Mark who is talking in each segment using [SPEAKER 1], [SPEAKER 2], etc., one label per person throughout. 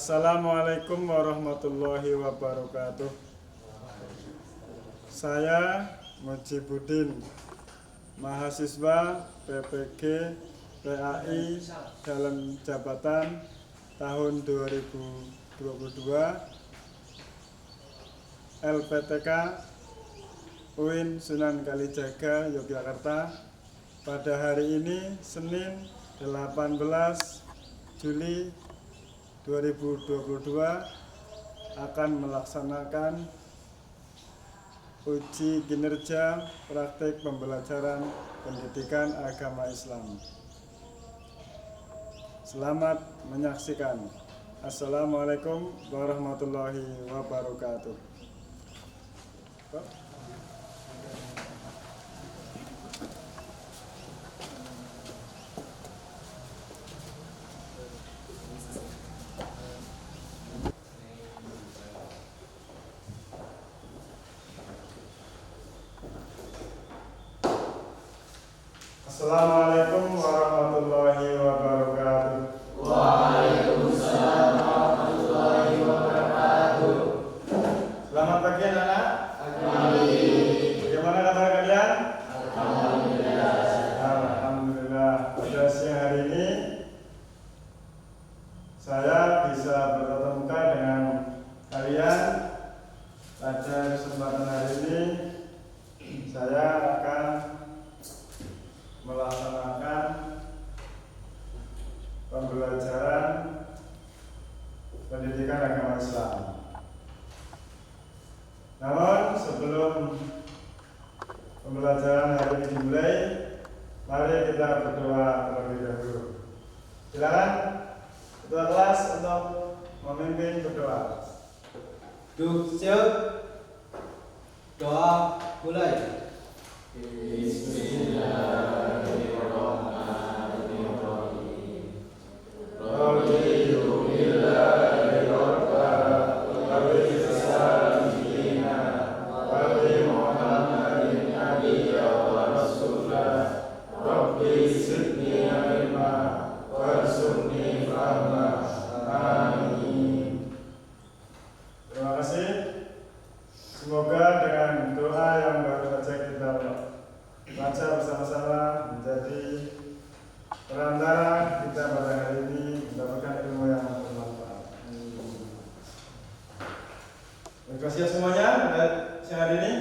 [SPEAKER 1] Assalamualaikum warahmatullahi wabarakatuh. Saya Mujibuddin, mahasiswa PPG PAI dalam jabatan tahun 2022 LPTK UIN Sunan Kalijaga Yogyakarta. Pada hari ini Senin 18 Juli 2022 akan melaksanakan uji kinerja praktik pembelajaran pendidikan agama Islam. Selamat menyaksikan. Assalamualaikum warahmatullahi wabarakatuh. Assalamualaikum warahmatullahi wabarakatuh.
[SPEAKER 2] Waalaikumsalam warahmatullahi wabarakatuh.
[SPEAKER 1] Selamat pagi anak-anak.
[SPEAKER 2] Pagi.
[SPEAKER 1] Bagaimana kabar kalian?
[SPEAKER 2] Alhamdulillah.
[SPEAKER 1] Alhamdulillah. Pada siang hari ini saya bisa bertatap muka dengan kalian. Pada kesempatan hari ini saya akan melaksanakan pembelajaran pendidikan agama Islam. Namun sebelum pembelajaran hari ini dimulai, mari kita berdoa terlebih dahulu. Silakan ketua kelas untuk memimpin berdoa.
[SPEAKER 3] Siap. Doa mulai.
[SPEAKER 2] Bismillahirrahmanirrahim.
[SPEAKER 1] Terima kasih. Semoga dengan doa yang baru saja kita baca bersama-sama menjadi perantara kita pada hari ini mendapatkan ilmu yang bermanfaat. Terima kasih semuanya pada siang hari ini.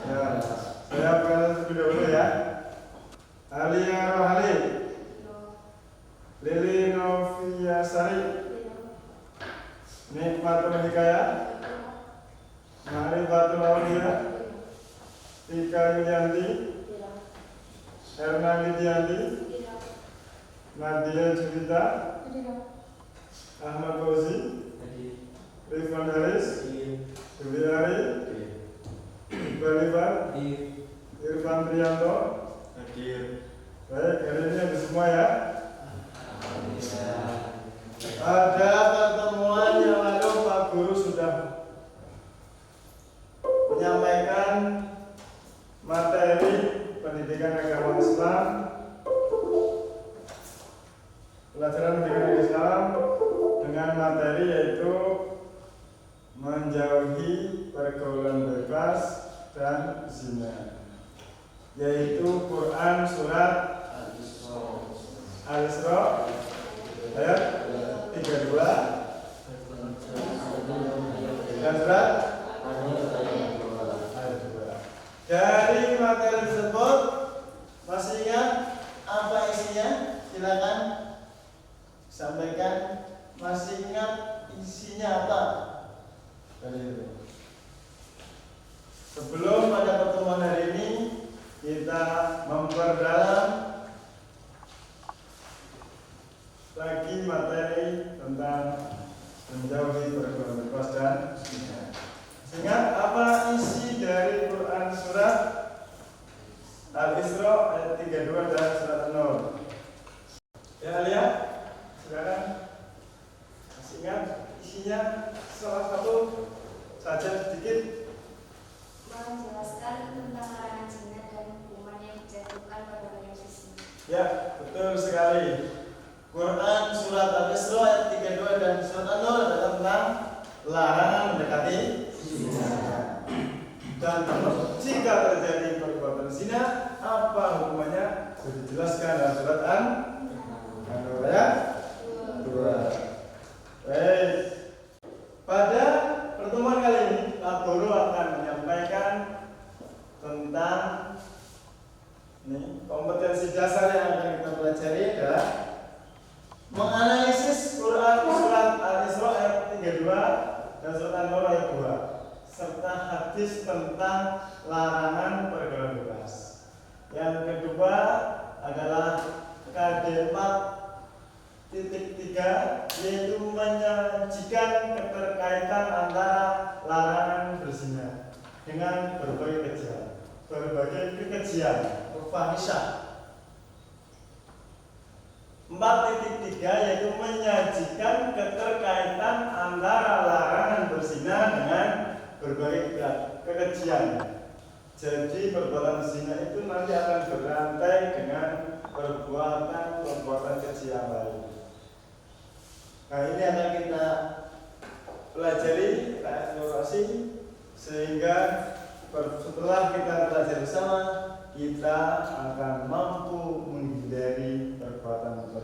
[SPEAKER 1] Ya, saya akan terlebih dahulu ya. Alia Rohali, Lili Noviasari, Nikmatul Hikayat, Ma'rifatul Aulia, Tika Yulianti, Erna Lidianti, Nadia Julita, Ahmad Fauzi, Rifan Haris, Juliari, Iqbal, Irfan Trianto. Baik, hari ini ada semua ya. Pada pertemuan yang lalu Pak Guru sudah menyampaikan materi pendidikan agama Islam, pelajaran pendidikan Islam dengan materi yaitu menjauhi pergaulan bebas dan zina, yaitu Quran surat Al-Isra ayat 32 dan surat dari materi tersebut. Masih ingat apa isinya? Silakan sampaikan. Masih ingat isinya apa? Sebelum pada pertemuan hari ini kita memperdalam lagi materi tentang menjauhi pergaulan bebas dan zina. Ingat apa isi dari Quran surat Al-Isra ayat 32 dan surat An-Nur? Ya Alia, silakan. Masih ingat isinya? Salah satu saja sedikit.
[SPEAKER 4] Menjelaskan tentang larangan zina dan hukuman yang dijatuhkan pada banyak sisi.
[SPEAKER 1] Ya, betul sekali. Quran surat Al-Isra ayat 32 dan surat An-Nur adalah tentang larangan mendekati zina. Dan jika terjadi perbuatan zina, apa hukumannya? Sudah dijelaskan dalam surat An-Nur ayat 2. Baik. Pada pertemuan kali ini, Pak Guru akan menyampaikan tentang kompetensi dasar yang akan kita pelajari adalah menganalisis Quran surat Al-Isra ayat 32 dan surat An-Nur ayat 2 serta hadis tentang larangan pergaulan bebas. Yang kedua adalah KD 4.3 yaitu menyajikan keterkaitan antara larangan berzina dengan berbagai kekejian fahisyah. 4.3 yaitu menyajikan keterkaitan antara larangan berzina dengan berbagai kekejian. Jadi perbuatan zina itu nanti akan berantai dengan perbuatan keji yang lain. Nah, ini akan kita pelajari, kita eksplorasi sehingga setelah kita pelajari bersama, kita akan mampu menghindari perbuatan tersebut.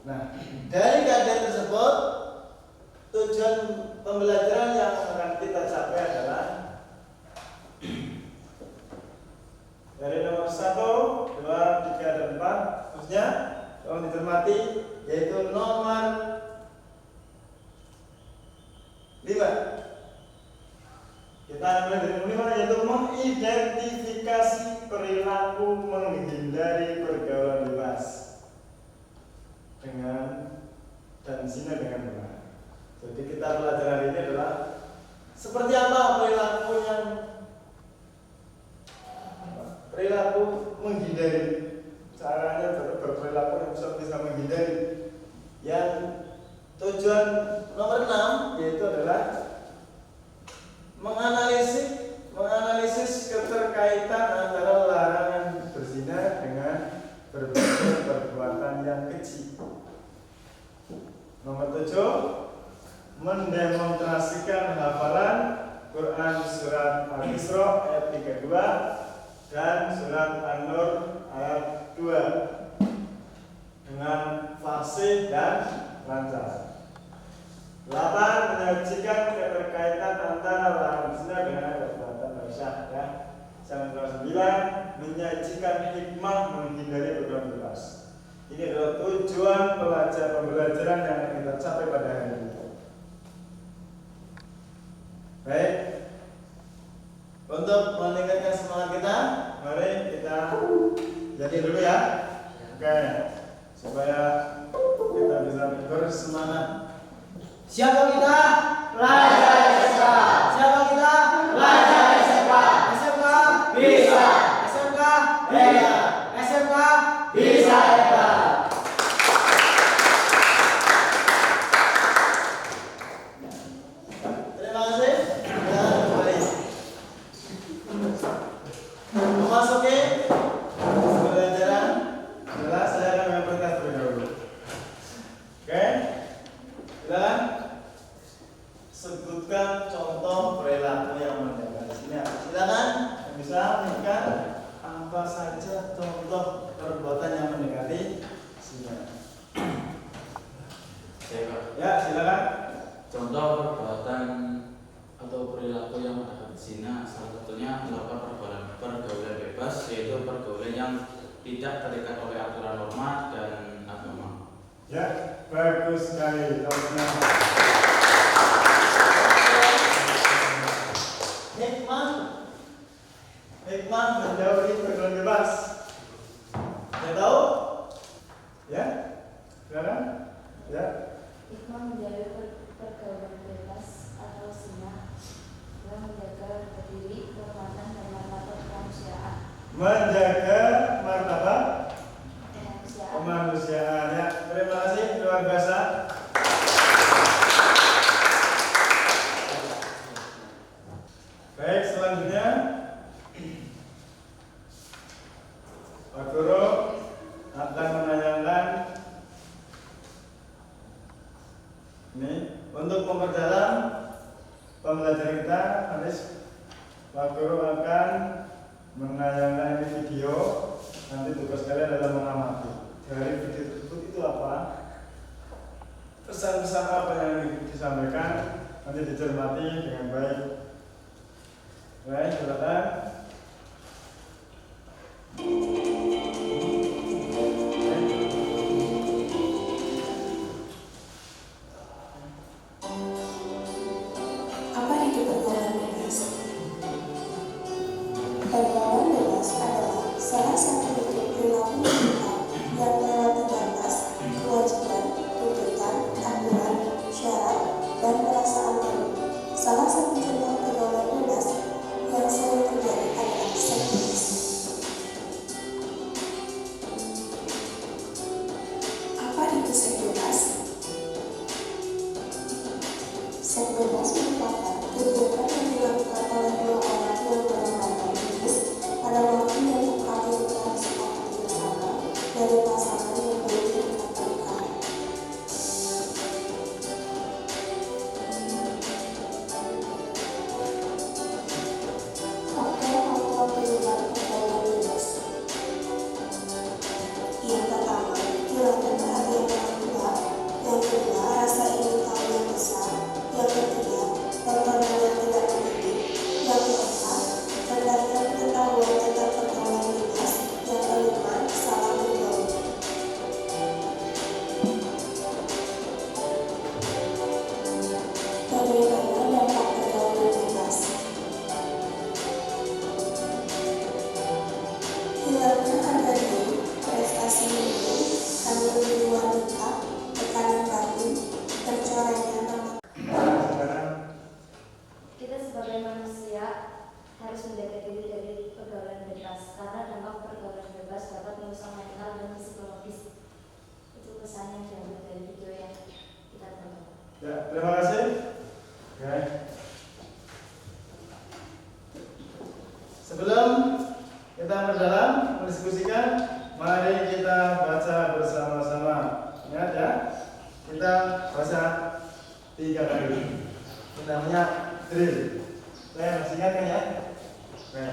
[SPEAKER 1] Nah, dari keadaan tersebut, tujuan pembelajaran yang akan kita capai adalah dari nomor 1, 2, 3, dan 4, khususnya tolong dicermati, yaitu nomor 5. Kita mulai dari nomor 5, yaitu mengidentifikasi perilaku menghindari pergaulan bebas dengan dan zina dengan benar. Jadi kita belajar hari ini adalah seperti apa perilaku menghindari, caranya berperilaku yang bisa menghindari. Yang tujuan nomor 6 yaitu adalah menganalisis keterkaitan antara larangan berzina dengan berbagai perbuatan yang keji. Nomor 7, mendemonstrasikan hafalan Quran surat Al-Isra ayat 32 dan surat An-Nur ayat 2 dengan fasih dan lancar. 8, menyajikan keterkaitan antara larangan zina dengan perbuatan fahisyah. Ya. Yang 9, menyajikan hikmah menghindari pergaulan bebas. Ini adalah tujuan pembelajaran yang akan kita capai pada hari ini. Baik, untuk meningkatkan semangat kita, mari kita jadi dulu ya. Oke, supaya kita bisa bersemangat.
[SPEAKER 2] Siapa kita? Pelajar SMK. Siapa kita? Pelajar SMK. SMK bisa. SMK hebat. SMK bisa hebat.
[SPEAKER 1] Terima kasih. Dan kembali memasuki pembelajaran adalah saya akan menyampaikan terlebih dahulu. Oke, silakan sebutkan contoh perilaku yang mendekati zina. Silakan bisa menunjukkan apa saja contoh perbuatan yang mendekati zina. Ya, silakan.
[SPEAKER 3] Contoh perbuatan atau perilaku yang mendekati zina, salah satunya melakukan pergaulan bebas, yaitu pergaulan yang tidak terikat oleh aturan norma dan agama.
[SPEAKER 1] Ya, bagus sekali. Hikmah menjauhi pergaulan bebas. Saya tahu? Ya, silakan. Ya.
[SPEAKER 4] Hikmah menjauhi pergaulan bebas atau zina dan menjaga harga diri, kehormatan dan martabat kemanusiaan.
[SPEAKER 1] Menjaga martabat
[SPEAKER 4] Kemanusiaan.
[SPEAKER 1] kemanusiaan. Ya, terima kasih, luar biasa. Baik, selanjutnya Pak Guru Untuk memperdalam pembelajaran kita, nanti Pak Guru akan menayangkan ini video. Nanti tugas kalian adalah mengamati dari video tersebut itu apa, pesan-pesan apa yang disampaikan, nanti dicermati dengan baik. Baik, silakan.
[SPEAKER 5] Apa itu pergaulan bebas? Pergaulan bebas adalah salah satu bentuk perilaku digital yang melewati batas, kewajiban, tuntutan, aturan, syarat, dan perasaan baru. Salah satu contoh pergaulan bebas yang sering terjadi adalah seks bebas. Apa itu seks bebas? Seks bebas merupakan kegiatan yang dilakukan oleh dua orang yang berhubungan bisnis pada waktu dan tempat yang telah disepakati bersama dari pasangan yang belum terikat pernikahan. Faktor atau penyebab pergaulan bebas. Yang pertama, hilangnya perhatian orang tua. Yang kedua, rasa ingin tahu yang besar. Yang ketiga, pergaulan yang tidak penting. Yang keempat, rendahnya pengetahuan tentang pergaulan bebas. Yang kelima, salah bergaul. Bagaimana dampak pergaulan bebas? Hilangnya harga diri, prestasi menurun, kandungan wanita, tekanan batin, tercorengnya nama.
[SPEAKER 4] Kita sebagai manusia harus menjaga diri dari pergaulan bebas karena dampak pergaulan bebas dapat merusak mental dan psikologis. Itu pesan yang diambil dari video yang kita tonton.
[SPEAKER 1] Ya, terima kasih. Oke. Sebelum kita berdalam mendiskusikan, mari kita baca bersama-sama. Ingat ya, kita baca 3 kali. Ini namanya drill. Masih ingat kan ya? Oke.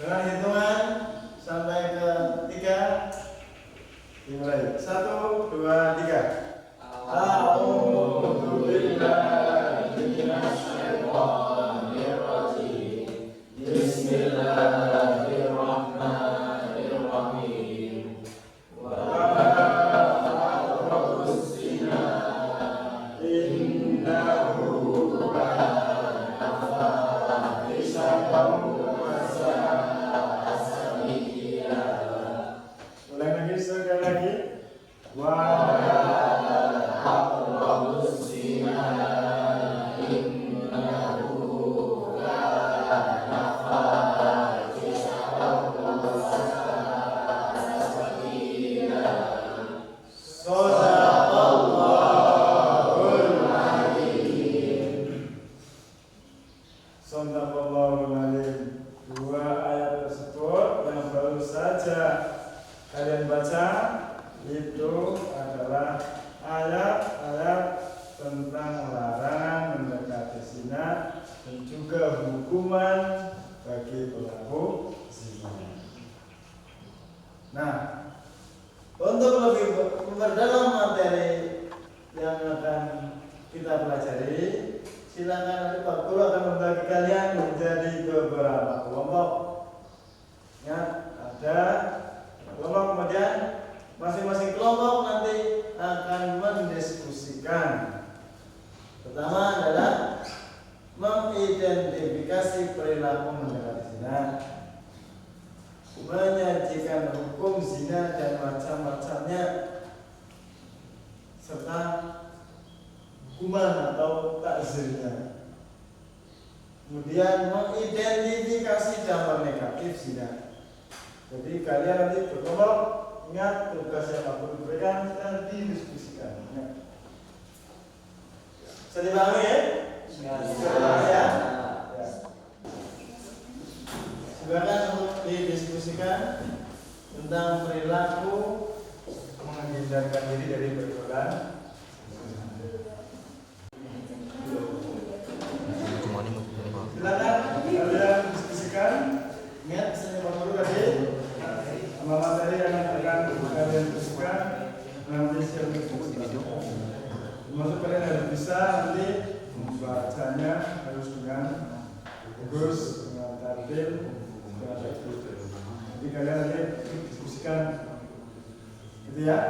[SPEAKER 1] Dengan hitungan sampai ke 3 dimulai. 1, 2, 3. A'udzu billahi minasyaitonir rajim. Bismillahirrahmanirrahim. Wa taqrabbus zina innahu kana fahisatan wa sa'a sabila. Ulang lagi sekali lagi. Wa taqrabbus zina innahu kana fahisatan wa sa'a sabila. Sadaqallahul Alim. Sadaqallahul Alim. 2 ayat tersebut yang baru saja kalian baca itu adalah ayat-ayat tentang larangan mendekati zina dan juga hukuman bagi pelaku zina. Nah, untuk lebih memperdalam materi yang akan kita pelajari, silakan nanti Pak Guru akan membagi kalian menjadi beberapa kelompok. Ya, ada kelompok, kemudian masing-masing kelompok nanti akan mendiskusikan. Pertama adalah mengidentifikasi perilaku mendekati zina, menyajikan hukum zina dan macam-macamnya, serta hukuman atau takzirnya. Kemudian mengidentifikasi dampak negatif zina. Jadi kalian nanti berkelompok, ingat tugas yang Pak Guru berikan dan didiskusikan. Bisa dipahami ya? Ya. Silakan untuk didiskusikan tentang perilaku menghindarkan diri dari pergaulan nanti membacanya harus dengan bagus, dengan tertib, dengan tertib. Jadi kalian nanti diskusikan, gitu ya.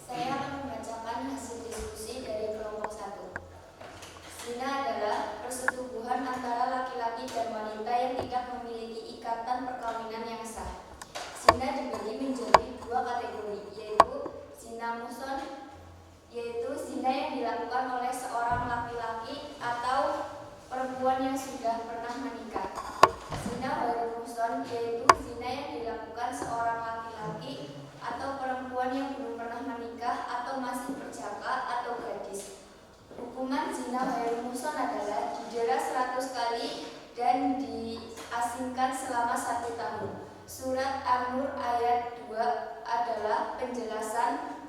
[SPEAKER 4] Saya akan membacakan hasil diskusi dari kelompok 1. Zina adalah persetubuhan antara laki-laki dan wanita yang tidak memiliki ikatan perkawinan yang sah. Zina dibagi menjadi 2 kategori, yaitu zina muhson, yaitu zina yang dilakukan oleh seorang laki-laki atau perempuan yang sudah pernah menikah. Zina ghairul muhson, yaitu zina yang dilakukan seorang laki-laki atau perempuan yang belum pernah menikah atau masih berjaka atau gadis. Hukuman zina ghairul muhson adalah didera 100 kali dan diasingkan selama 1 tahun. Surat An-Nur ayat 2 adalah penjelasan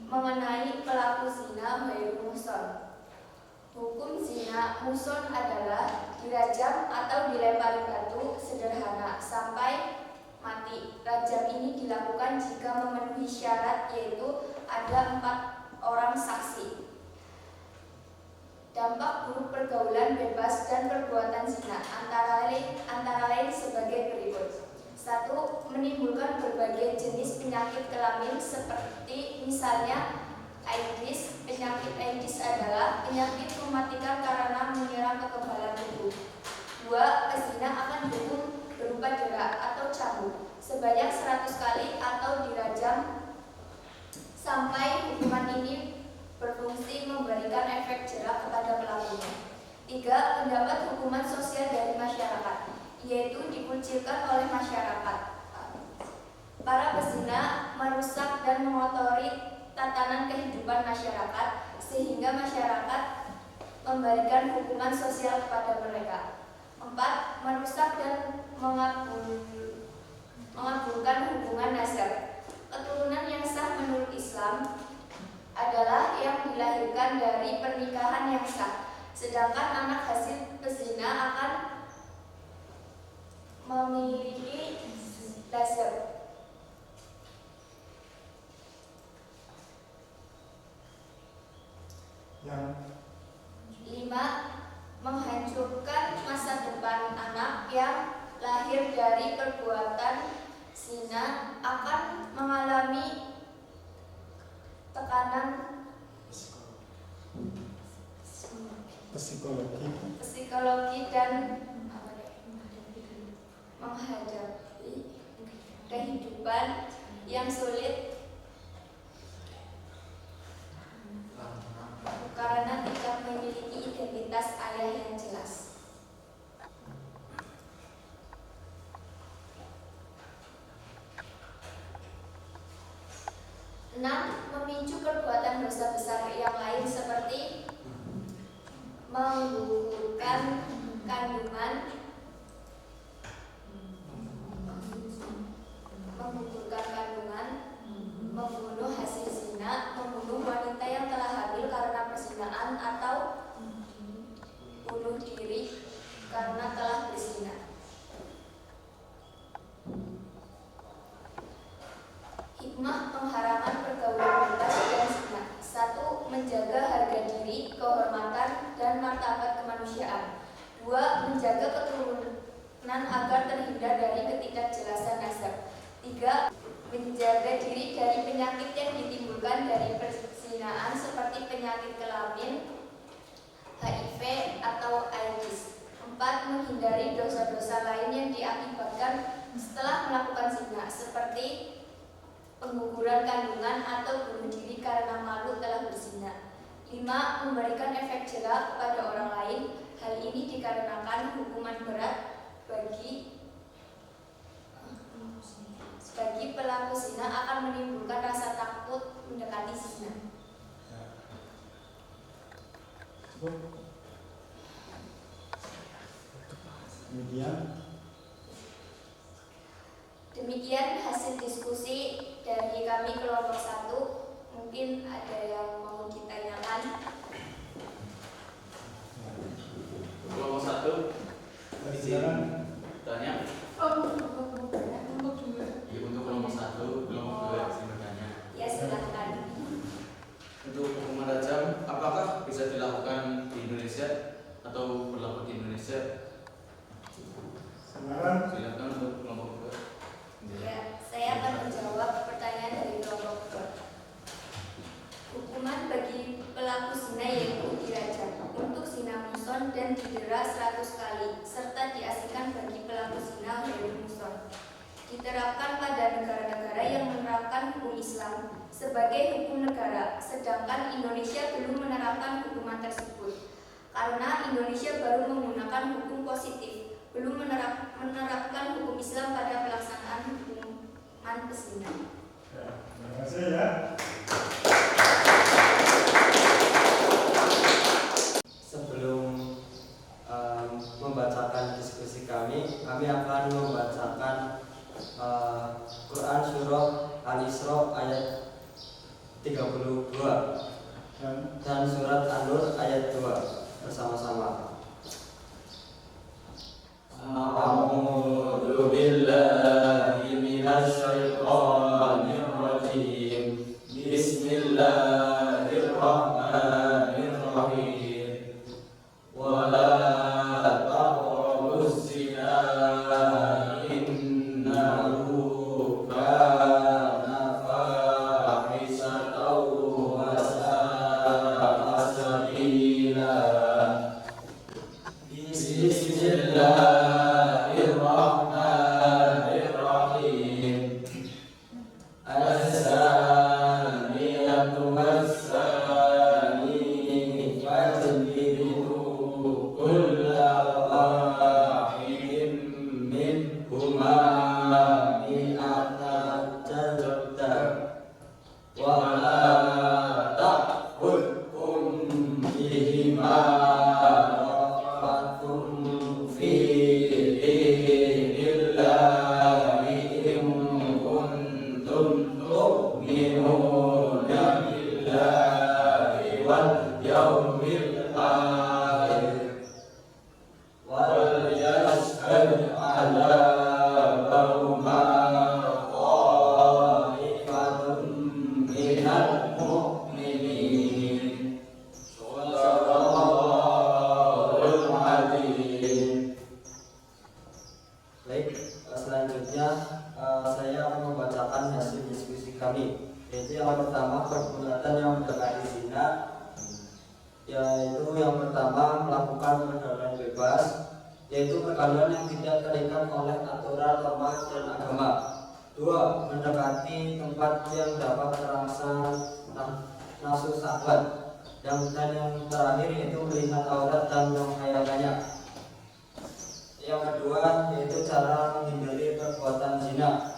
[SPEAKER 4] mengenai pelaku zina ghairul muhson. Hukum zina muhson adalah dirajam atau dilempari batu sederhana sampai mati. Rajam ini dilakukan jika memenuhi syarat, yaitu ada 4 orang saksi. Dampak buruk pergaulan bebas dan perbuatan zina antara lain sebagai berikut. 1. Menimbulkan berbagai jenis penyakit kelamin seperti misalnya AIDS. Penyakit AIDS adalah penyakit mematikan karena menyerang kekebalan tubuh. 2. Pezina akan dihukum berupa jera atau cambuk sebanyak 100 kali atau dirajam sampai hukuman ini berfungsi memberikan efek jera kepada pelakunya. 3. Mendapat hukuman sosial dari masyarakat, yaitu dikucilkan oleh masyarakat. Para pezina merusak dan mengotori tatanan kehidupan masyarakat sehingga masyarakat memberikan hukuman sosial kepada mereka. 4. Merusak dan mengabulkan hubungan nasab. Keturunan yang sah menurut Islam adalah yang dilahirkan dari pernikahan yang sah, sedangkan anak hasil pezina akan memiliki nasab.
[SPEAKER 1] Yang
[SPEAKER 4] 5. Menghancurkan masa depan anak yang lahir dari perbuatan zina akan mengalami tekanan psikologi dan menghadapi kehidupan yang sulit karena tidak memiliki identitas ayah yang jelas. 6. Memicu perbuatan dosa besar yang lain seperti menggugurkan kandungan, membunuh hasil zina, membunuh wanita yang telah hamil karena perzinaan, atau bunuh diri karena telah berzina. Hikmah pengharaman pergaulan bebas dan zina. 1. Menjaga harga diri, kehormatan, dan martabat kemanusiaan. 2. Menjaga keturunan agar terhindar dari ketidakjelasan nasab. 3. Menjaga diri dari penyakit yang ditimbulkan dari perzinaan seperti penyakit kelamin, HIV, atau AIDS. 4. Menghindari dosa-dosa lain yang diakibatkan setelah melakukan zina seperti pengguguran kandungan atau bunuh diri karena malu telah berzina. 5. Memberikan efek jera kepada orang lain. Hal ini dikarenakan hukuman berat bagi pelaku zina akan menimbulkan rasa takut mendekati zina. Demikian hasil diskusi dari kami kelompok 1. Mungkin ada yang mau ditanyakan.
[SPEAKER 3] Kelompok 1 Tanya. Ya, untuk kelompok 1, kelompok 2 sih bertanya.
[SPEAKER 4] Ya silahkan.
[SPEAKER 3] Untuk hukuman rajam, apakah bisa dilakukan di Indonesia atau berlaku di Indonesia? Silakan untuk kelompok 2.
[SPEAKER 4] Ya, saya akan menjawab pertanyaan dari kelompok 2. Hukuman bagi pelaku zina yaitu dirajam untuk zina muson dan didera 100 kali serta diasingkan bagi pelaku zina dari muson. Diterapkan pada negara-negara yang menerapkan hukum Islam sebagai hukum negara, sedangkan Indonesia belum menerapkan hukuman tersebut. Karena Indonesia baru menggunakan hukum positif, belum menerapkan hukum Islam pada pelaksanaan hukuman pezinahan.
[SPEAKER 1] Ya, terima kasih ya.
[SPEAKER 2] Sebelum membacakan diskusi kami akan membacakan Quran surah Al-Isra ayat 32 dan surat An-Nur ayat 2 bersama-sama. A'udzu billahi minasy syaithanir rajim. Bismillahirrahmanirrahim. Wala taqrabuz zina innahu kana fahisatan wa sa'a sabila. Bismillahirrahmanirrahim. Az-zaniyatu was-zani fajlidu kulla wahidin minhuma mi'ata jaldah wa la ta'khudhukum bihima rafatun fi dinillahi in kuntum tu'minuna billahi wal yawmil akhir wal yashhad 'adabahuma ta'ifatun minal mu'minin. Shadaqallahul adzim. Baik, selanjutnya saya akan membacakan hasil diskusi kami. Yaitu yang pertama, perbuatan yang mendekati zina, yaitu yang pertama melakukan pergaulan bebas, yaitu pergaulan yang tidak terikat oleh aturan norma dan agama. 2. Mendekati tempat yang dapat terangsang nafsu syahwat. Dan yang terakhir yaitu melihat aurat dan menghayalkannya. Yang kedua yaitu cara menghindari perbuatan zina.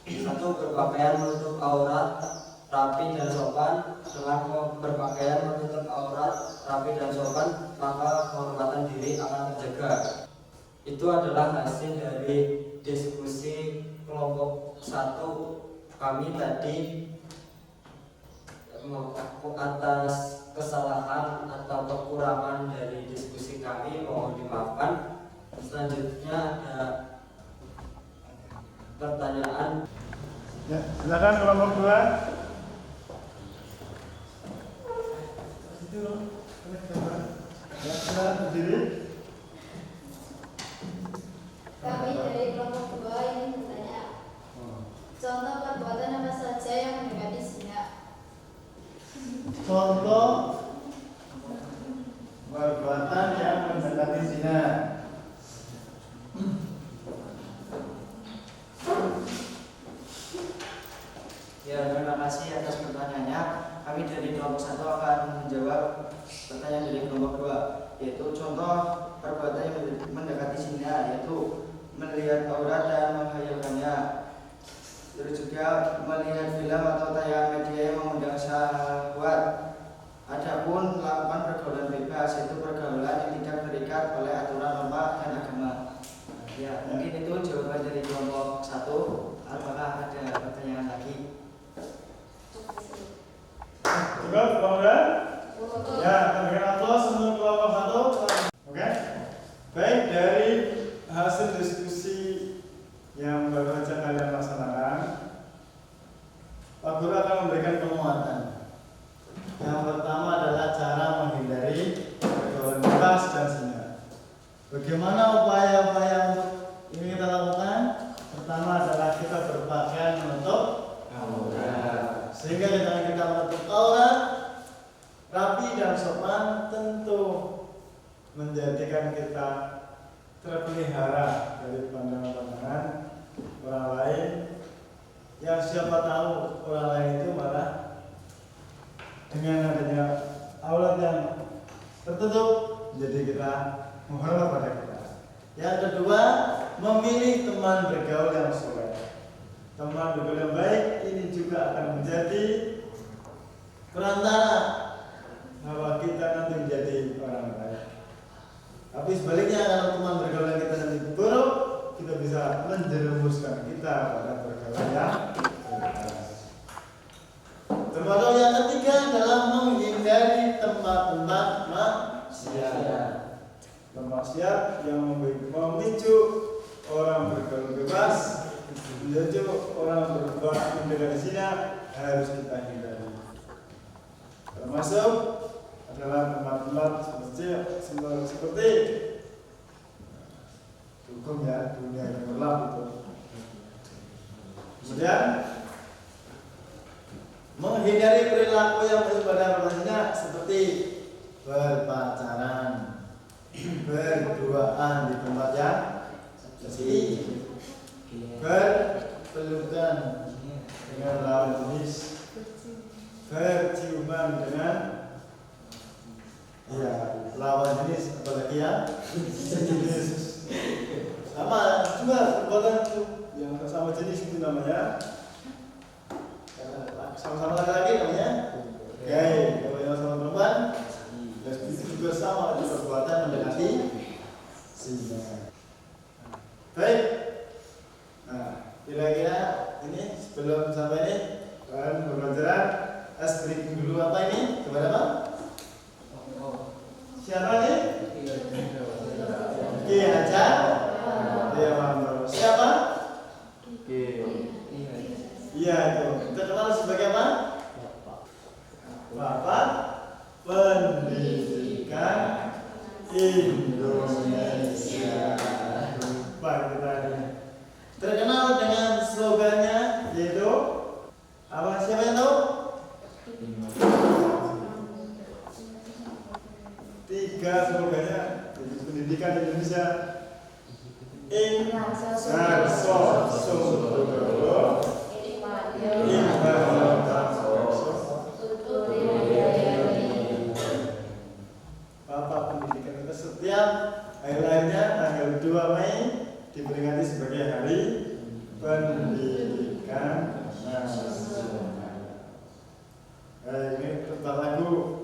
[SPEAKER 2] 1. Berpakaian menutup aurat rapi dan sopan. Dengan berpakaian menutup aurat rapi dan sopan, maka kehormatan diri akan terjaga. Itu adalah hasil dari diskusi kelompok 1 kami tadi. Atas kesalahan atau kekurangan dari diskusi kami mohon dimaafkan. Selanjutnya ada pertanyaan.
[SPEAKER 1] Ya, silakan kelompok 2. Ya, silakan berdiri.
[SPEAKER 4] Kami dari kelompok 2 ingin bertanya, contoh perbuatan apa saja yang mendekati zina?
[SPEAKER 1] Contoh perbuatan yang mendekati zina.
[SPEAKER 2] Ya, terima kasih atas pertanyaannya. Kami dari kelompok 1 akan menjawab pertanyaan dari kelompok 2, yaitu contoh perbuatan yang mendekati zina, yaitu melihat aurat dan menghayalkannya. Terus juga melihat film atau tayangan media yang mengundang syahwat. Adapun melakukan pergaulan bebas, yaitu pergaulan yang tidak terikat oleh aturan norma dan agama. Ya, mungkin itu jawaban dari kelompok 1. Apakah ada pertanyaan lagi?
[SPEAKER 1] Cukup, kelompok 2? Ya, kita berikan aplaus untuk kelompok 1. Oke. Baik, dari Bagaimana upaya-upaya untuk ini kita lakukan? Pertama adalah kita berpakaian menutup aurat. Sehingga dengan kita menutup aurat rapi dan sopan tentu menjadikan kita terpelihara dari pandangan-pandangan orang lain yang siapa tahu orang lain itu malah dengan adanya aurat yang tertutup jadi kita menghormat pada kita. Yang kedua, memilih teman bergaul yang soleh. Teman bergaul yang baik ini juga akan menjadi perantara bahwa kita nanti menjadi orang baik. Tapi sebaliknya kalau teman bergaul yang kita nanti buruk, kita bisa menjerumuskan kita pada pergaulan yang buruk. Termasuk yang ketiga adalah menghindari tempat-tempat maksiat. Maksiat yang memicu orang bergaul bebas, memicu orang berbuat mendengar zina harus kita hindari. Termasuk adalah tempat-tempat seperti hukum ya, dunia yang gelap itu. Kemudian menghindari perilaku yang bersifat zina seperti berpacaran, berduaan di tempat yang sepi, berpelukan dengan lawan jenis, berciuman dengan lawan jenis, apalagi ya sejenis. Sama juga perbuatan yang sama jenis itu namanya sama-sama laki-laki namanya gay. Kalau yang sama perempuan itu juga sama, itu perbuatan mendekati zina. Baik. Nah, kira-kira ini sebelum sampai ini kalian pembelajaran briefing dulu apa ini? Kepada apa? Siapa nih? Ki Hajar. Iya, Mantap. Siapa? Iya itu. Kita kenal sebagai apa? Bapak Pendidikan Indonesia. Lupa kita ini. Terkenal dengan slogannya yaitu apa? Siapa yang tahu? 3 slogannya Pendidikan Indonesia. Inarso Sumberdowo Bapak Pendidikan itu setiap hari-harinya tanggal 2 Mei diperingati sebagai Hari Pendidikan Nasional. Ini tentang lagu.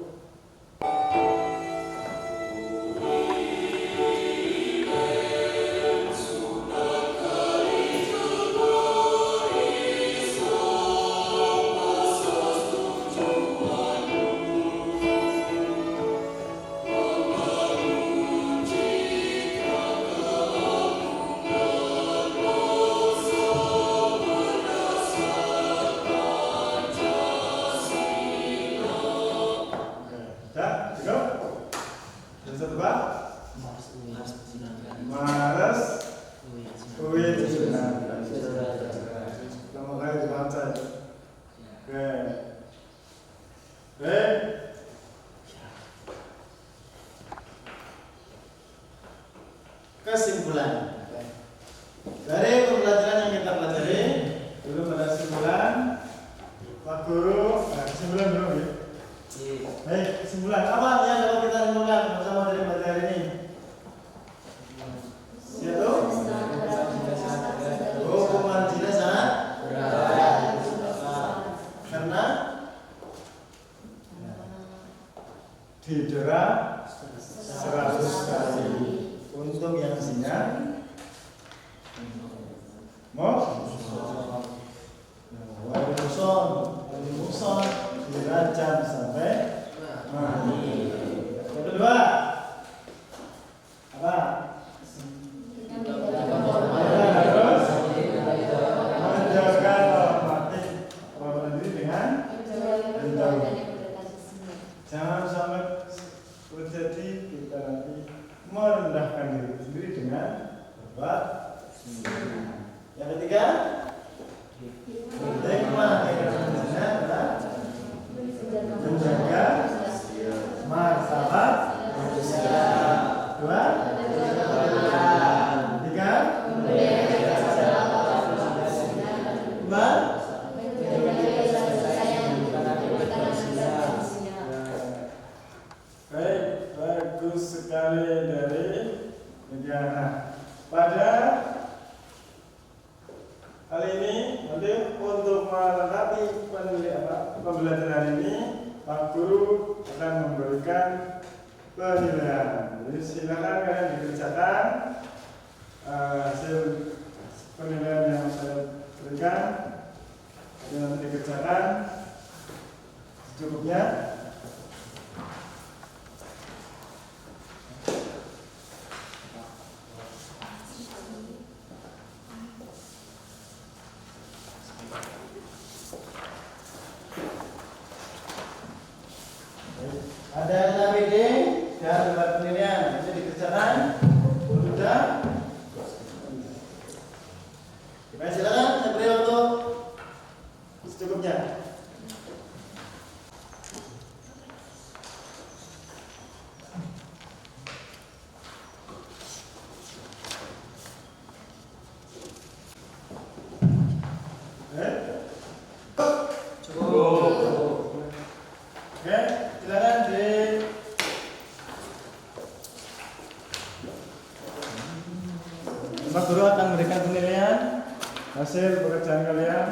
[SPEAKER 1] Kesimpulan dari pembelajaran yang kita pelajari dulu pada kesimpulan Pak Guru. Kesimpulan dulu ya. Baik, kesimpulan apa yang dapat kita simpulkan bersama dari pelajaran ini? Yaitu hukuman zina sangat berat karena didera 100 kali. Untuk yang zina merendahkan diri sendiri dengan berbuat zina. Yang ketiga, hikmah dari zina adalah menjaga martabat manusia. Dua, tiga, empat. Baik, bagus sekali dari negara. Pada kali ini nanti untuk melengkapi pembelajaran hari ini, Pak Guru akan memberikan penilaian. Jadi silakan kalian dikerjakan hasil penilaian yang saya berikan, yang dikerjakan secukupnya. Ada 6 ide dan 4 penilaian itu dikerjakan. Sudah. Baik, silakan saya beri waktu secukupnya. Oke, silakan di Pak Guru akan memberikan penilaian hasil pekerjaan kalian.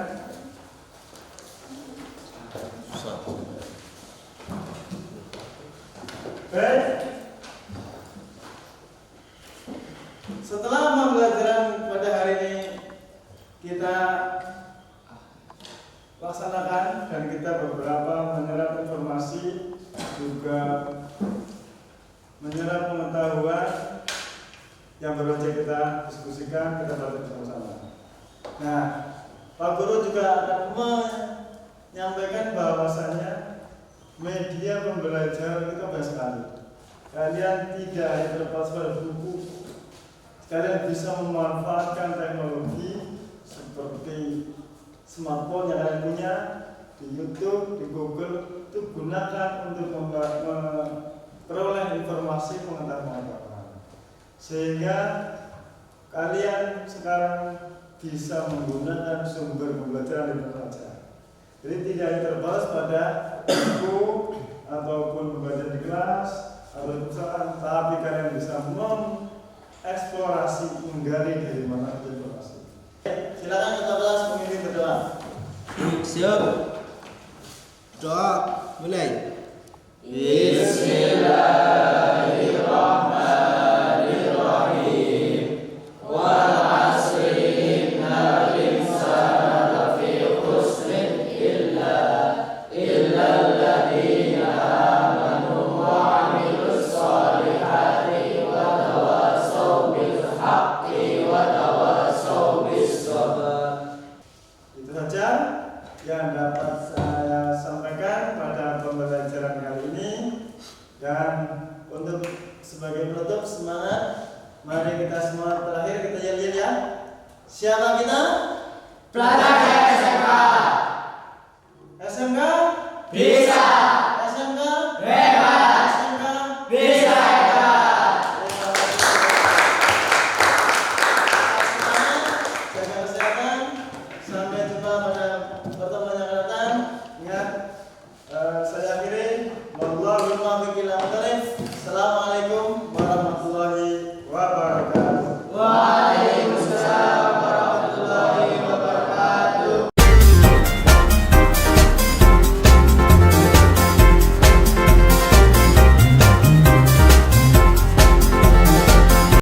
[SPEAKER 1] Baik. Setelah pembelajaran pada hari ini kita laksanakan dan kita beberapa menyerap informasi, juga menyerap pengetahuan yang baru saja kita diskusikan, kita baca bersama-sama. Nah, Pak Guru juga akan menyampaikan bahwasannya media pembelajaran itu banyak sekali. Kalian tidak hanya terbatas pada buku, kalian bisa memanfaatkan teknologi seperti smartphone yang kalian punya, di YouTube, di Google, itu gunakan untuk memperoleh informasi pengetahuan. Sehingga kalian sekarang bisa menggunakan sumber pembelajaran di mana saja. Jadi tidak terbatas pada buku ataupun pembelajaran di kelas atau di perusahaan, tapi kalian bisa mengeksplorasi, menggali dari mana saja informasi. Silakan kita kelas pemimpin berdoa.
[SPEAKER 2] Siap. Doa mulai.
[SPEAKER 1] Itu saja yang dapat saya sampaikan pada pembelajaran kali ini. Dan untuk sebagai penutup, semangat, mari kita semua terakhir kita yel-yel ya. Siapa kita? Pelajar SMK. SMK